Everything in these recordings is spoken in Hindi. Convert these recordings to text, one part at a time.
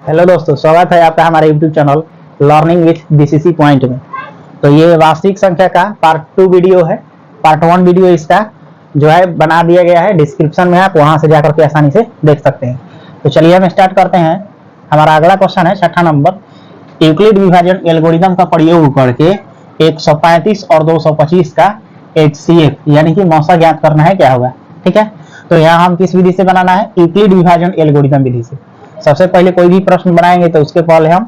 हेलो दोस्तों, स्वागत है आपका हमारे YouTube channel learning with BCC point में। तो ये वास्तविक संख्या का पार्ट 2 वीडियो है। पार्ट 1 वीडियो इसका जो है बना दिया गया है, डिस्क्रिप्शन में आप वहां से जाकर के आसानी से देख सकते हैं। तो चलिए हम स्टार्ट करते हैं। हमारा अगला क्वेश्चन है 6ठा नंबर। यूक्लिड विभाजन एल्गोरिदम का प्रयोग करके 135 और 225 का HCF यानी कि मौसा ज्ञात करना है, क्या होगा। ठीक है, तो यहाँ हम किस विधि से बनाना है? यूक्लिड विभाजन एल्गोरिदम विधि से। सबसे पहले कोई भी प्रश्न बनाएंगे तो उसके पहले हम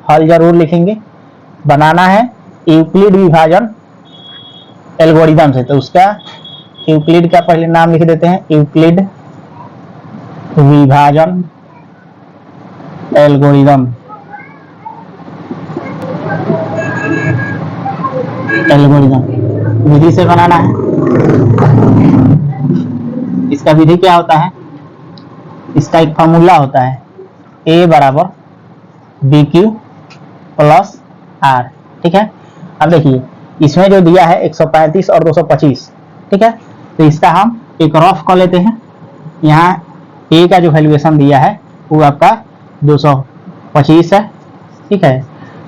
हल जरूर लिखेंगे। बनाना है यूक्लिड विभाजन एल्गोरिदम से, तो उसका यूक्लिड का पहले नाम लिख देते हैं, यूक्लिड विभाजन एल्गोरिदम। विधि से बनाना है। इसका विधि क्या होता है? इसका एक फॉर्मूला होता है, A बराबर BQ प्लस R। ठीक है, अब देखिए इसमें जो दिया है 135 और 225। ठीक है, तो इसका हम एक रफ कर लेते हैं। यहाँ A का जो वैल्यूएशन दिया है वो आपका 225 है। ठीक है,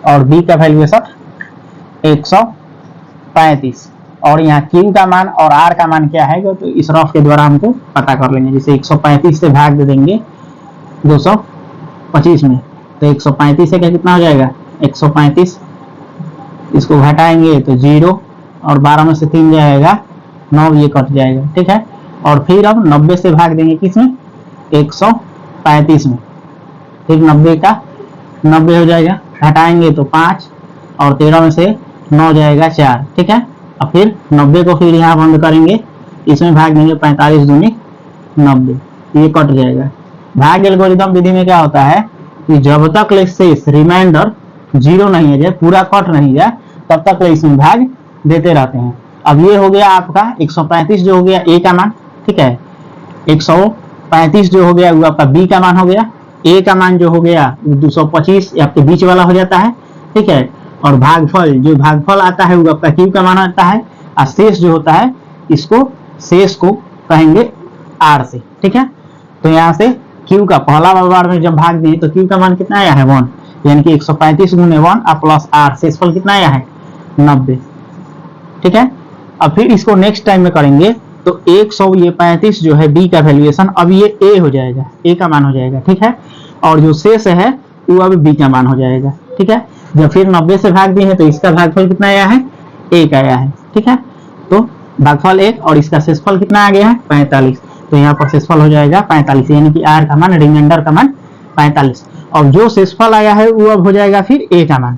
और B का वैल्यूएशन 135, और यहाँ Q का मान और R का मान क्या है, तो इस रफ के द्वारा हमको पता कर लेंगे। जैसे 135 से भाग दे देंगे 225 में, तो 135 से क्या कितना हो जाएगा? 135। इसको घटाएंगे तो 0, और 12 में से 3 जाएगा 9, ये कट जाएगा। ठीक है, और फिर अब 90 से भाग देंगे किसमें? 135 में, फिर 90 का 90 हो जाएगा, घटाएंगे तो 5, और 13 में से 9 जाएगा 4। ठीक है, अब फिर 90 को फिर यहाँ बंद करेंगे, इसमें भाग देंगे 45 दूनी 90, ये कट जाएगा। भाग एल्गोरिदम विधि में क्या होता है कि जब तक शेष रिमाइंडर 0 नहीं आ जाए, पूरा कट नहीं जाए, तब तक इसमें भाग देते रहते हैं। अब ये हो गया आपका 135 जो हो गया A का मान। ठीक है, 135 जो हो गया वो आपका B का मान हो गया। A का मान जो हो गया 225 आपके बीच वाला हो जाता है। ठीक है, और भागफल जो भागफल आता है वो आपका Q का मान आता है, और शेष जो होता है इसको शेष को कहेंगे R से। ठीक है, तो यहाँ से Q का पहला बार में जब भाग दें तो Q का मान कितना आया है? 1, यानी कि 135 गुने 1 और प्लस R, शेषफल कितना आया है? 90। ठीक है, अब फिर इसको नेक्स्ट टाइम में करेंगे तो 135 जो है B का वैल्यूएशन, अब ये A हो जाएगा, A का मान हो जाएगा। ठीक है, और जो शेष है वो अब B का मान हो जाएगा। ठीक है, जब फिर 90 से भाग दिए हैं तो इसका भागफल कितना आया है? 1 आया है। ठीक है, तो भागफल 1 और इसका शेषफल कितना आ गया है? 45। तो यहाँ पर शेषफल हो जाएगा 45, यानी कि R का मान, रिमाइंडर का मान 45। और जो शेषफल आया है वो अब हो जाएगा फिर A का मान,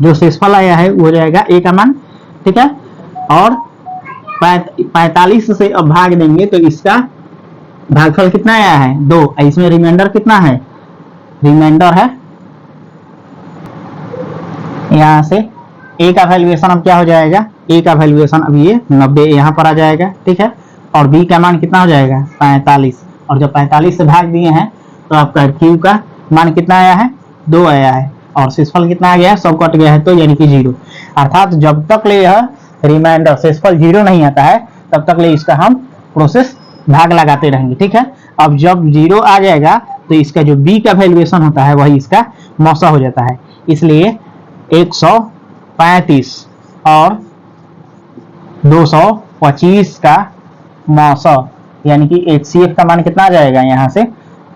जो शेषफल आया है वो हो जाएगा A का मान। ठीक है, और 45 से अब भाग देंगे तो इसका भागफल कितना आया है? 2। इसमें रिमाइंडर कितना है? रिमाइंडर है यहाँ से A का वैल्यूएशन अब क्या हो जाएगा? A का वैल्यूएशन अब ये 90 यहाँ पर आ जाएगा। ठीक है, और B का मान कितना हो जाएगा? 45, और जब 45 से भाग दिए हैं तो आपका Q का मान कितना आया है? 2 आया है, और शेषफल कितना आ गया है? सब कट गया है, तो यानी कि 0। अर्थात जब तक ले यह रिमाइंडर शेषफल 0 नहीं आता है तब तक ले इसका हम प्रोसेस भाग लगाते रहेंगे। ठीक है, अब जब 0 आ जाएगा तो इसका जो B का वैल्यूएशन होता है वही इसका मौसा हो जाता है। इसलिए 135 और 225 का मौसा यानी कि HCF का मान कितना आ जाएगा? यहाँ से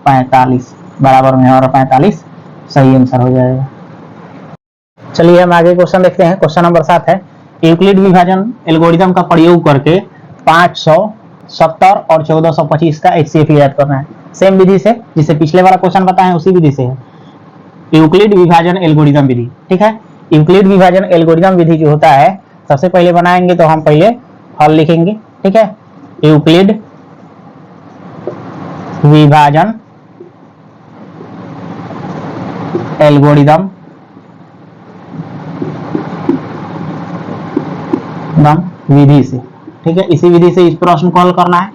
45 बराबर में, और 45 सही आंसर हो जाएगा। चलिए हम आगे क्वेश्चन देखते हैं। क्वेश्चन नंबर 7 है, यूक्लिड विभाजन एल्गोरिदम का प्रयोग करके 570 और 1425 का HCF याद करना है। सेम विधि से जिसे पिछले वाला क्वेश्चन बताए उसी विधि से है, यूक्लिड विभाजन एल्गोरिदम विधि। ठीक है, यूक्लिड विभाजन एल्गोरिदम विधि जो होता है, सबसे पहले बनाएंगे तो हम पहले हल लिखेंगे। ठीक है, यूक्लिड विभाजन एल्गोरिदम विधि से। ठीक है, इसी विधि से इस प्रश्न को हल करना है।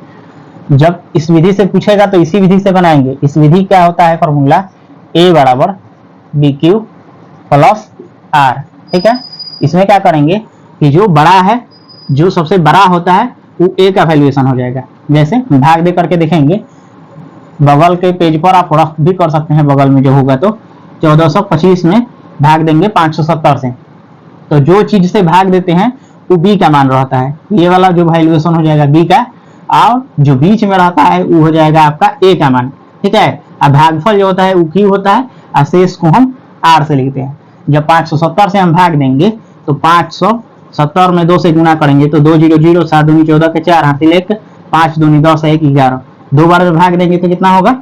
जब इस विधि से पूछेगा तो इसी विधि से बनाएंगे। इस विधि क्या होता है? फॉर्मूला A बराबर BQ प्लस R। ठीक है, इसमें क्या करेंगे कि जो बड़ा है, जो सबसे बड़ा होता है वो A का वैल्यूएशन हो जाएगा। जैसे भाग दे करके देखेंगे, बगल के पेज पर आप रफ भी कर सकते हैं, बगल में जो होगा तो 1425 में भाग देंगे 570 से, तो जो चीज से भाग देते हैं वो बी का मान रहता है, ये वाला जो वैल्यूएशन हो जाएगा बी का, और जो बीच में रहता है वो हो जाएगा आपका ए का मान, ठीक है। अब भागफल जो होता है वो क्यू होता है, और शेष को हम आर से लिखते हैं। जब 570 से हम भाग देंगे तो 570 में 2 से गुना करेंगे तो 2 0 0, 7 दूनी 14 के 4 हासिल 1, 5 दूनी 10 1 11, 2 बार में भाग देंगे तो कितना होगा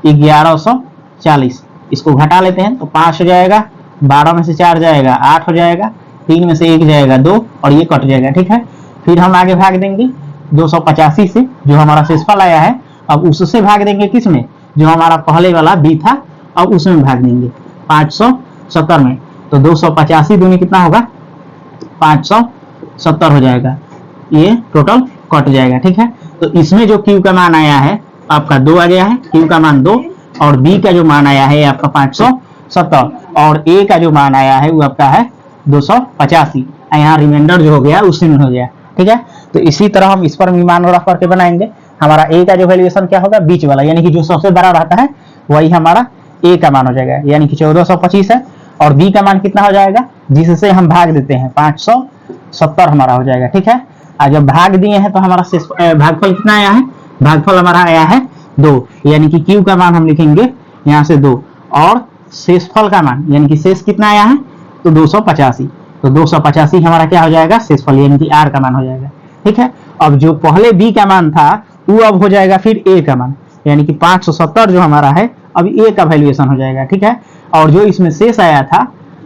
1140। इसको घटा लेते हैं तो 5 हो जाएगा, 12 में से 4 जाएगा 8 हो जाएगा, 3 में से 1 जाएगा 2 और ये कट जाएगा, ठीक है। फिर हम आगे भाग देंगे 285 से, जो हमारा शेषफल आया है, अब उससे भाग देंगे किसमें, जो हमारा पहले वाला बी था, अब उसमें भाग देंगे 570 में, तो 285 दूनी कितना होगा 570 हो जाएगा, ये टोटल कट जाएगा, ठीक है। तो इसमें जो क्यू का मान आया है आपका 2 आ गया है, क्यू का मान 2, और बी का जो मान आया है आपका 570, और ए का जो मान आया है वो आपका है 285, यहाँ रिमाइंडर जो हो गया उसी में हो गया, ठीक है। तो इसी तरह हम इस पर भी मान रख करके बनाएंगे। हमारा ए का जो वैल्यूएशन क्या होगा, बीच वाला, यानी कि जो सबसे बड़ा रहता है वही हमारा ए का मान हो जाएगा, यानी कि 1425 है, और बी का मान कितना हो जाएगा जिससे हम भाग देते हैं 570 हमारा हो जाएगा, ठीक है। और जब भाग दिए हैं तो हमारा भागफल कितना आया है, भागफल हमारा आया है 2, यानी कि क्यू का मान हम लिखेंगे यहाँ से 2, और शेषफल का मान यानी कि शेष कितना आया है तो 285, तो 285 हमारा क्या हो जाएगा शेषफल, यानी कि आर का मान हो जाएगा, ठीक है। अब जो पहले बी का मान था वो अब हो जाएगा फिर ए का मान, यानी कि 570 जो हमारा है अब ए का वैल्यूएशन हो जाएगा, ठीक है। और जो इसमें शेष आया था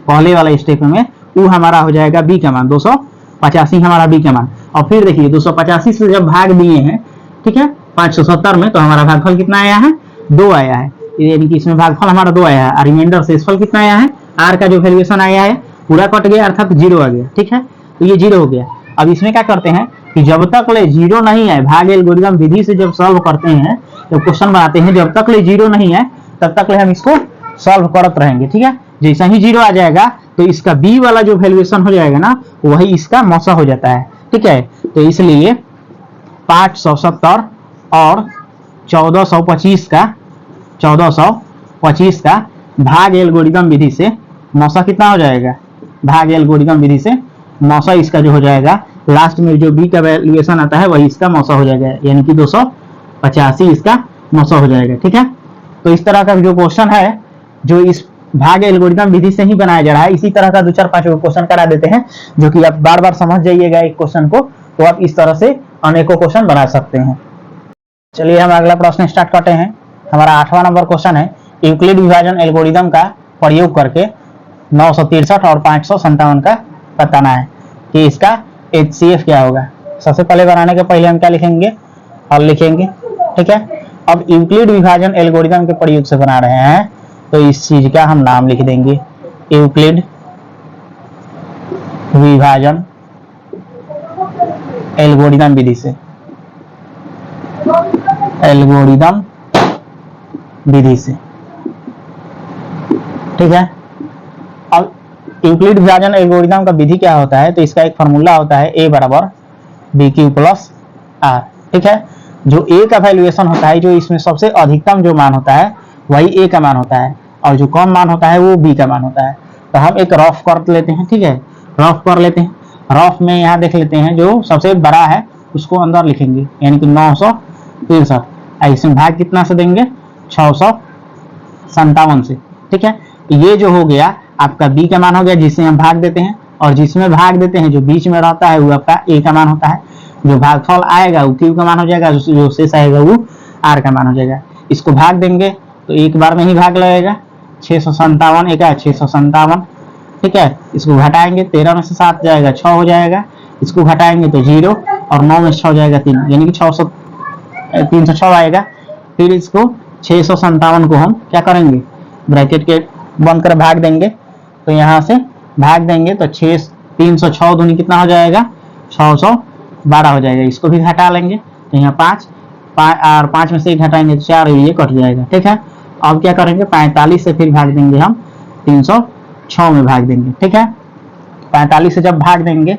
पहले वाला स्टेप में वो हमारा हो जाएगा बी का मान 285 हमारा बी का मान। और फिर देखिए 285 से जब भाग दिए हैं, ठीक है, 570 में, तो हमारा भागफल कितना आया है 2 आया है, यानी कि इसमें भागफल हमारा 2 आया है, और रिमाइंडर शेषफल कितना आया है, आर का जो वैल्यूएशन आया है पूरा कट गया अर्थात 0 आ गया, ठीक है। तो ये 0 हो गया। अब इसमें क्या करते हैं कि जब तक ले 0 नहीं है, भाग एल्गोरिथम विधि से जब सॉल्व करते हैं, जब क्वेश्चन बनाते हैं, जब तक ले 0 नहीं है तब तक ले हम इसको सॉल्व करते रहेंगे, ठीक है। जैसा ही 0 आ जाएगा तो इसका बी वाला जो वैल्यूएशन हो जाएगा ना वही इसका मौसा हो जाता है, ठीक है। तो इसलिए 570 और 1425 का भाग एल्गोरिथम विधि से मौसा कितना हो जाएगा, भाग एल्गोरिथम विधि से मौसा इसका जो हो जाएगा लास्ट में जो बी का वैल्यूएशन आता है वही इसका मौसा हो जाएगा, यानी कि 285 इसका मौसा हो जाएगा, ठीक है। तो इस तरह का जो क्वेश्चन है जो इस भाग एल्गोरिथम विधि से ही बनाया जा रहा है, इसी तरह का 2-4-5 क्वेश्चन करा देते हैं जो कि आप बार बार समझ जाइएगा एक क्वेश्चन को, तो आप इस तरह से अनेकों क्वेश्चन बना सकते हैं। चलिए हम अगला प्रश्न स्टार्ट करते हैं। हमारा 8वां नंबर क्वेश्चन है, यूक्लिड विभाजन एल्गोरिथम का प्रयोग करके 963 और 557 का बताना है कि इसका HCF क्या होगा। सबसे पहले बनाने के पहले हम क्या लिखेंगे, हल लिखेंगे, ठीक है। अब यूक्लिड विभाजन एल्गोरिथम के प्रयोग से बना रहे हैं तो इस चीज का हम नाम लिख देंगे यूक्लिड विभाजन एल्गोरिथम विधि से, एल्गोरिथम विधि से, ठीक है। अब यूक्लिड विभाजन एल्गोरिथम का विधि क्या होता है, तो इसका एक फॉर्मूला होता है A बराबर BQ प्लस R, ठीक है। जो A का वैल्यूएशन होता है, जो इसमें सबसे अधिकतम जो मान होता है वही A का मान होता है, और जो कम मान होता है वो B का मान होता है। तो हम एक रफ कर लेते हैं, ठीक है, रफ कर लेते हैं। रफ में यहाँ देख लेते हैं जो सबसे बड़ा है उसको अंदर लिखेंगे, यानी कि 963, इसमें भाग कितना से देंगे 657 से, ठीक है। ये जो हो गया आपका B का मान हो गया जिससे हम भाग देते हैं, और जिसमें भाग देते हैं जो बीच में रहता है वो आपका A का मान होता है, जो भागफल आएगा वो Q का मान हो जाएगा, जो शेष आएगा वो R का मान हो जाएगा। इसको भाग देंगे तो एक बार में ही भाग लगेगा, 657 एक 657, ठीक है। इसको घटाएंगे 13 में से 7 जाएगा 6 हो जाएगा, इसको घटाएंगे तो 0, और 9 में 6 जाएगा 3, यानी कि 306 आएगा। फिर इसको 657 को हम क्या करेंगे, ब्रैकेट के बंद कर भाग देंगे, तो यहाँ से भाग देंगे तो 306 दूनी कितना हो जाएगा 612 हो जाएगा। इसको भी घटा लेंगे तो यहाँ 5 और 5 में से 1 घटाएंगे तो 4, ये कट जाएगा, ठीक है। अब क्या करेंगे 45 से फिर भाग देंगे हम 306 में भाग देंगे, ठीक है। 45 से जब भाग देंगे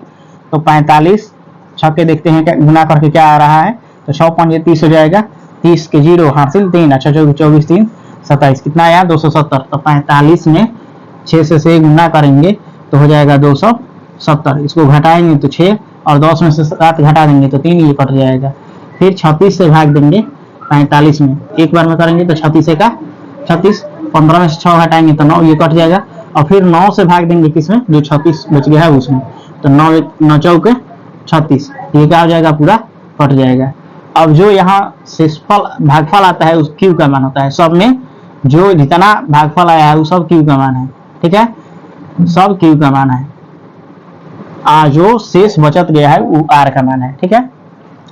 तो 45 छक्के देखते हैं क्या गुना करके क्या आ रहा है, तो 6 5 30 हो जाएगा, 30 के 0 हासिल 3, अच्छा 24 3 27, कितना आया 270। तो 45 में 6 से 6 गुना करेंगे तो हो जाएगा 270। इसको घटाएंगे तो 6 और 10 में से 7 घटा देंगे तो 3, ये कट जाएगा। फिर 36 से भाग देंगे 45 में, एक बार में करेंगे तो 36 का 36, 15 में से 6 घटाएंगे तो 9, ये कट जाएगा। और फिर 9 से भाग देंगे किसमें, जो 36 बच गया है उसमें, तो 9 चौके 36, ये क्या हो जाएगा, पूरा कट जाएगा। अब जो यहाँ शेषफल भागफल आता है उस क्यू का मान होता है, सब में जो जितना भागफल आया है वो सब क्यू का मान है, ठीक है, सब क्यू का मान है। जो शेष बचत गया है वो आर का मान है, ठीक है।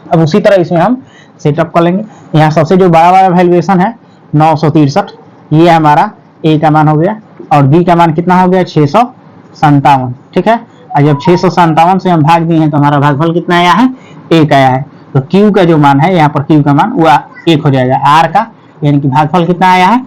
अब उसी तरह इसमें हम सेटअप कर लेंगे। यहाँ सबसे जो बड़ा वाला वैल्यूएशन है 963, ये हमारा ए का मान हो गया, और बी का मान कितना हो गया 657, ठीक है। और जब 657 से हम भाग दिए हैं तो हमारा भागफल कितना आया है, 1 आया है। तो क्यू का जो मान है यहाँ पर, क्यू का मान वो 1 हो जाएगा। आर का यानी कि भागफल कितना आया है,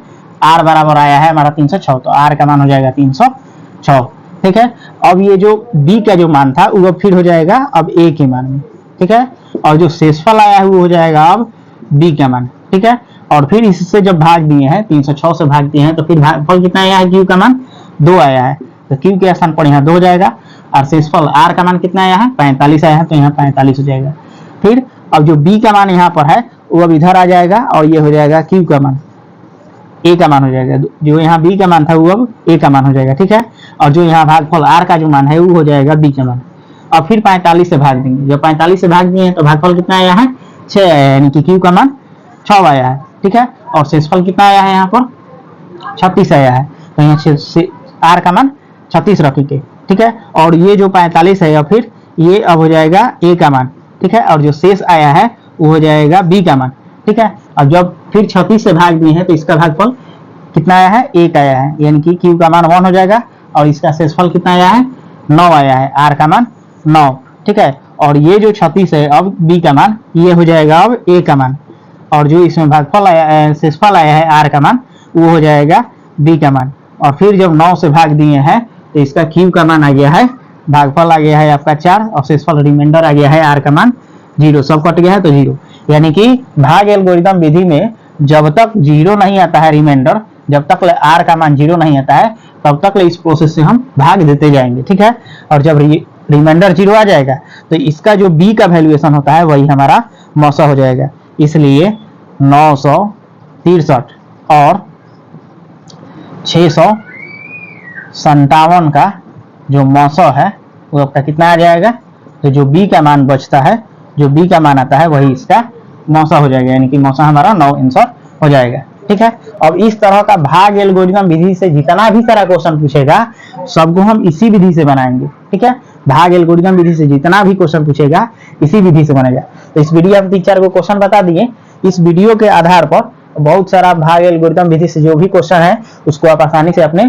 आर बराबर आया है हमारा 306, तो आर का मान हो जाएगा 306, ठीक है। अब ये जो बी का जो मान था वो अब फिर हो जाएगा अब ए के मान में, ठीक है। और जो शेषफल आया है वो हो जाएगा अब बी का मान, ठीक है। और फिर इससे जब भाग दिए हैं 306 से भाग दिए हैं तो फिर भागफल कितना आया है, क्यू का मान 2 आया है, तो क्यू के स्थान पर यहाँ 2 हो जाएगा। और शेषफल आर का मान कितना आया है 45 आया है, तो यहाँ 45 हो जाएगा। फिर अब जो बी का मान यहाँ पर है वो अब इधर आ जाएगा और ये हो जाएगा क्यू का मान, ए का मान हो जाएगा। जो यहाँ बी का मान था वो अब ए का मान हो जाएगा, ठीक है। और जो यहाँ भागफल आर का जो मान है वो हो जाएगा बी का मान। अब फिर 45 से भाग देंगे, जब 45 से भाग दिए हैं तो भागफल कितना आया है 6 आया है, यानी कि क्यू का मान 6 आया है, ठीक है। और शेषफल कितना आया है यहाँ पर 36 आया है, तो यहाँ आर का मान 36 रखेंगे, ठीक है। और ये जो 45 है फिर ये अब हो जाएगा ए का मान, ठीक है। और जो शेष आया है वो हो जाएगा बी का मान, ठीक है। अब जब फिर 36 से भाग दिए हैं तो इसका भागफल कितना आया है 1 आया है, यानी कि क्यू का मान 1 हो जाएगा। और इसका शेषफल कितना आया है 9 आया है, आर का मान 9, ठीक है। और ये जो 36 है अब बी का मान, ये हो जाएगा अब ए का मान। और जो इसमें भागफल आया, शेषफल आया है आर का मान, वो हो जाएगा बी का मान। और फिर जब 9 से भाग दिए हैं तो इसका क्यू का मान आ गया है, भागफल आ गया है आपका 4 और शेषफल रिमाइंडर आ गया है आर का मान 0, सब कट गया है तो 0। यानी कि भाग एल्गोरिथम विधि में जब तक 0 नहीं आता है रिमाइंडर, जब तक आर का मान 0 नहीं आता है तब तक इस प्रोसेस से हम भाग देते जाएंगे, ठीक है। और जब रिमाइंडर 0 आ जाएगा तो इसका जो बी का वैल्यूएशन होता है वही हमारा मौसा हो जाएगा। इसलिए 963 और 657 का जो मौसा है वो आपका कितना आ जाएगा, तो जो बी का मान बचता है, जो बी का मान आता है वही इसका मौसा हो जाएगा, यानी कि मौसा हमारा 9 आंसर हो जाएगा, ठीक है। अब इस तरह का भाग एल्गोरिथम विधि से जितना भी सारा क्वेश्चन पूछेगा सबको हम इसी विधि से बनाएंगे, ठीक है। भाग एल्गोरिथम विधि से जितना भी क्वेश्चन पूछेगा इसी विधि से बनेगा। तो इस वीडियो में 3-4 को क्वेश्चन बता दिए, इस वीडियो के आधार पर बहुत सारा भाग एल्गोरिथम विधि से जो भी क्वेश्चन है उसको आप आसानी से अपने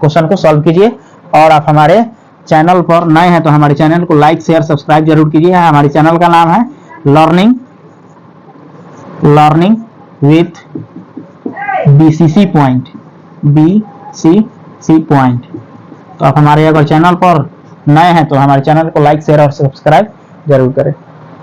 क्वेश्चन को सॉल्व कीजिए। और आप हमारे चैनल पर नए हैं तो हमारे चैनल को लाइक शेयर सब्सक्राइब जरूर कीजिए। हमारे चैनल का नाम है learning with BCC point, BCC point. तो आप हमारे अगर चैनल पर नए हैं तो हमारे चैनल को लाइक शेयर और सब्सक्राइब जरूर करें।